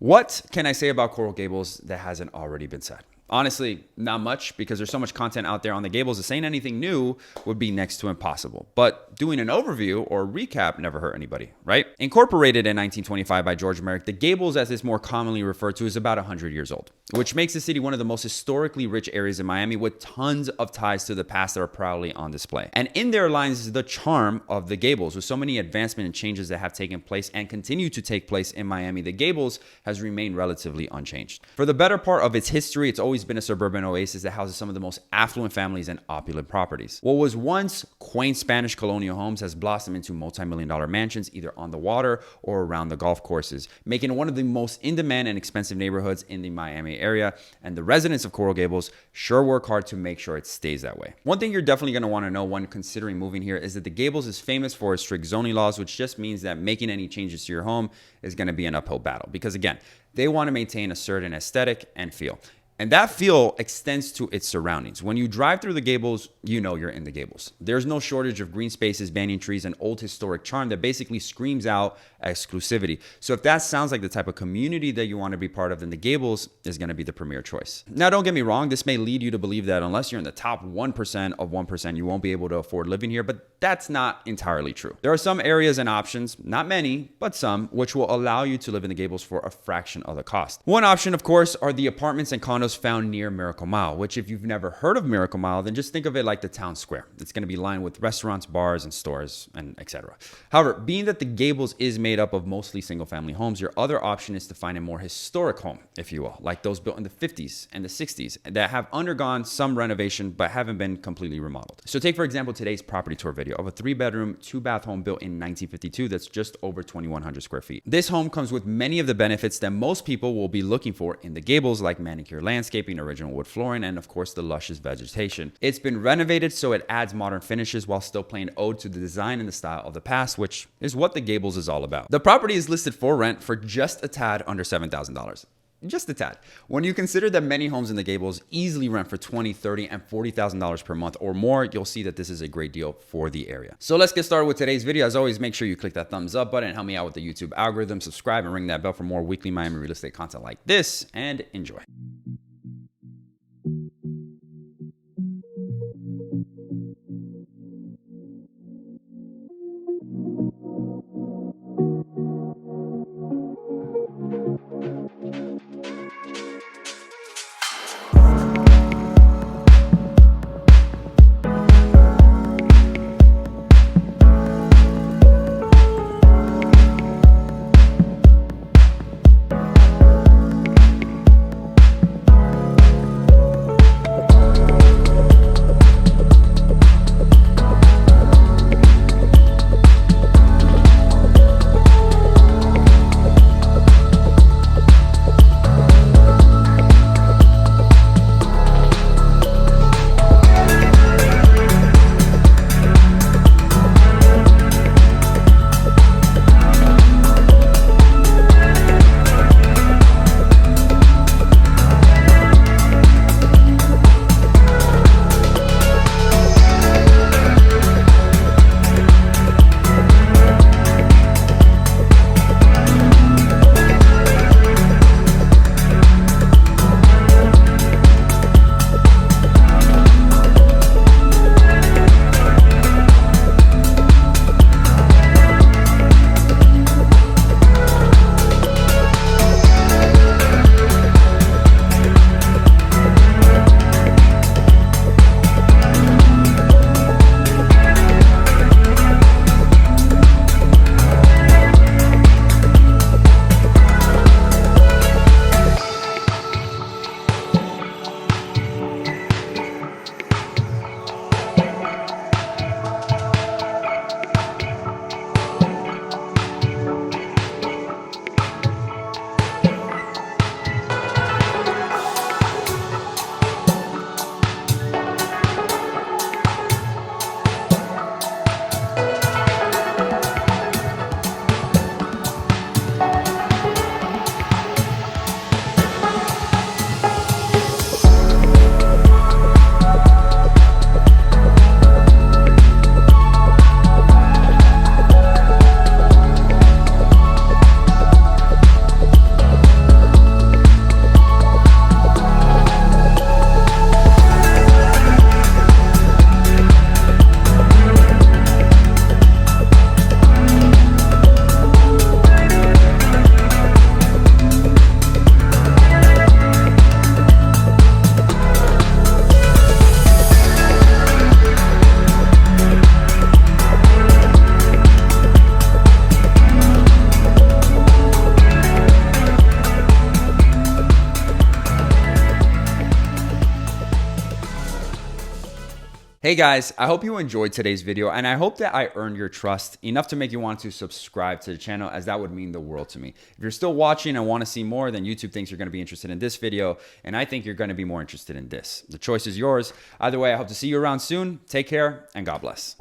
What can I say about Coral Gables that hasn't already been said? Honestly, not much, because there's so much content out there on the Gables that saying anything new would be next to impossible. But doing an overview or recap never hurt anybody, right? Incorporated in 1925 by George Merrick, the Gables, as it's more commonly referred to, is about 100 years old, which makes the city one of the most historically rich areas in Miami, with tons of ties to the past that are proudly on display. And in their lines is the charm of the Gables. With so many advancements and changes that have taken place and continue to take place in Miami, the Gables has remained relatively unchanged. For the better part of its history, it's always been a suburban oasis that houses some of the most affluent families and opulent properties. What was once quaint Spanish colonial homes has blossomed into multi-million-dollar mansions either on the water or around the golf courses, making it one of the most in-demand and expensive neighborhoods in the Miami area. And the residents of Coral Gables sure work hard to make sure it stays that way. One thing you're definitely going to want to know when considering moving here is that the Gables is famous for its strict zoning laws, which just means that making any changes to your home is going to be an uphill battle, because again, they want to maintain a certain aesthetic and feel. And that feel extends to its surroundings. When you drive through the Gables, you know you're in the Gables. There's no shortage of green spaces, banyan trees, and old historic charm that basically screams out exclusivity. So if that sounds like the type of community that you want to be part of, then the Gables is going to be the premier choice. Now, don't get me wrong, this may lead you to believe that unless you're in the top 1% of 1%, you won't be able to afford living here, but that's not entirely true. There are some areas and options, not many, but some, which will allow you to live in the Gables for a fraction of the cost. One option, of course, are the apartments and condos found near Miracle Mile, which if you've never heard of Miracle Mile, then just think of it like the town square. It's going to be lined with restaurants, bars, and stores, and etc. However, being that the Gables is made up of mostly single-family homes, your other option is to find a more historic home, if you will, like those built in the 50s and the 60s that have undergone some renovation but haven't been completely remodeled. So take, for example, today's property tour video of a 3-bedroom, 2-bath home built in 1952 that's just over 2,100 square feet. This home comes with many of the benefits that most people will be looking for in the Gables, like manicure landscaping, original wood flooring, and of course the luscious vegetation. It's been renovated so it adds modern finishes while still playing ode to the design and the style of the past, which is what the Gables is all about. The property is listed for rent for just a tad under $7,000. Just a tad. When you consider that many homes in the Gables easily rent for $20,000, $30,000, and $40,000 per month or more, you'll see that this is a great deal for the area. So let's get started with today's video. As always, make sure you click that thumbs up button and help me out with the YouTube algorithm. Subscribe and ring that bell for more weekly Miami real estate content like this, and enjoy. Hey guys, I hope you enjoyed today's video, and I hope that I earned your trust enough to make you want to subscribe to the channel, as that would mean the world to me. If you're still watching and want to see more, then YouTube thinks you're going to be interested in this video, and I think you're going to be more interested in this. The choice is yours. Either way, I hope to see you around soon. Take care, and God bless.